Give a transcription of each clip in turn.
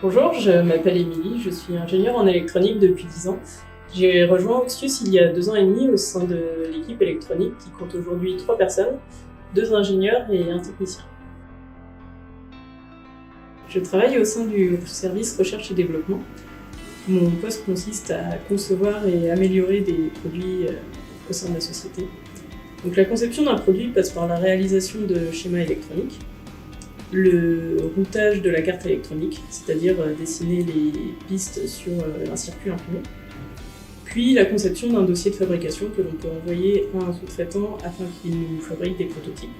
Bonjour, je m'appelle Émilie, je suis ingénieure en électronique depuis 10 ans. J'ai rejoint Oxus il y a 2 ans et demi au sein de l'équipe électronique qui compte aujourd'hui 3 personnes, 2 ingénieurs et un technicien. Je travaille au sein du service recherche et développement. Mon poste consiste à concevoir et améliorer des produits au sein de la société. Donc, la conception d'un produit passe par la réalisation de schémas électroniques, le routage de la carte électronique, c'est-à-dire dessiner les pistes sur un circuit imprimé, puis la conception d'un dossier de fabrication que l'on peut envoyer à un sous-traitant afin qu'il nous fabrique des prototypes.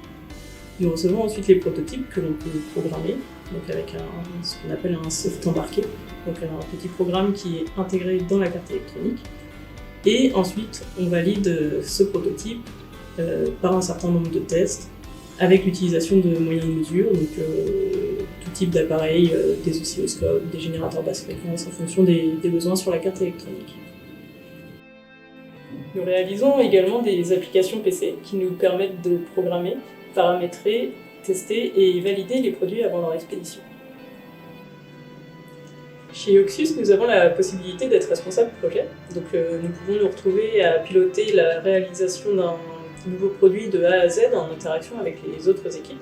Nous recevons ensuite les prototypes que l'on peut programmer, donc avec ce qu'on appelle un soft embarqué, donc un petit programme qui est intégré dans la carte électronique. Et ensuite, on valide ce prototype par un certain nombre de tests, avec l'utilisation de moyens de mesure, donc tout type d'appareils, des oscilloscopes, des générateurs basse fréquence en fonction des besoins sur la carte électronique. Nous réalisons également des applications PC qui nous permettent de programmer, paramétrer, tester et valider les produits avant leur expédition. Chez Oxus, nous avons la possibilité d'être responsable projet, donc nous pouvons nous retrouver à piloter la réalisation d'un nouveau produit de A à Z en interaction avec les autres équipes.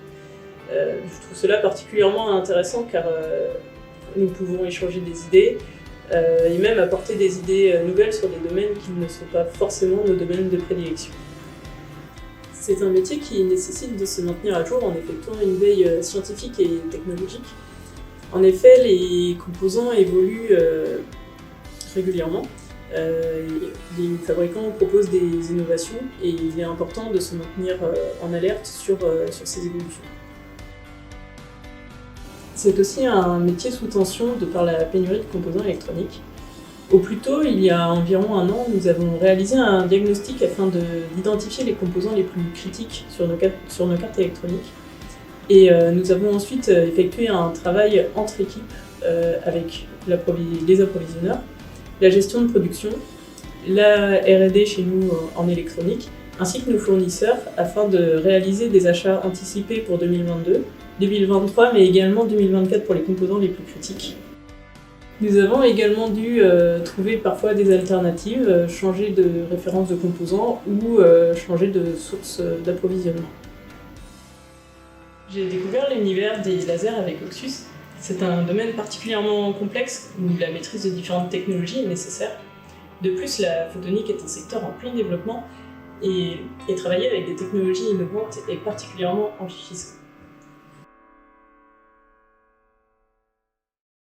Je trouve cela particulièrement intéressant car nous pouvons échanger des idées et même apporter des idées nouvelles sur des domaines qui ne sont pas forcément nos domaines de prédilection. C'est un métier qui nécessite de se maintenir à jour en effectuant une veille scientifique et technologique. En effet, les composants évoluent régulièrement. Les fabricants proposent des innovations et il est important de se maintenir en alerte sur ces évolutions. C'est aussi un métier sous tension de par la pénurie de composants électroniques. Au plus tôt, il y a environ 1 an, nous avons réalisé un diagnostic afin d'identifier les composants les plus critiques sur nos cartes électroniques. Et nous avons ensuite effectué un travail entre équipes avec les approvisionneurs, la gestion de production, la R&D chez nous en électronique, ainsi que nos fournisseurs, afin de réaliser des achats anticipés pour 2022, 2023, mais également 2024 pour les composants les plus critiques. Nous avons également dû trouver parfois des alternatives, changer de référence de composants ou changer de source d'approvisionnement. J'ai découvert l'univers des lasers avec Oxus. C'est un domaine particulièrement complexe où la maîtrise de différentes technologies est nécessaire. De plus, la photonique est un secteur en plein développement et travailler avec des technologies innovantes est particulièrement enrichissant.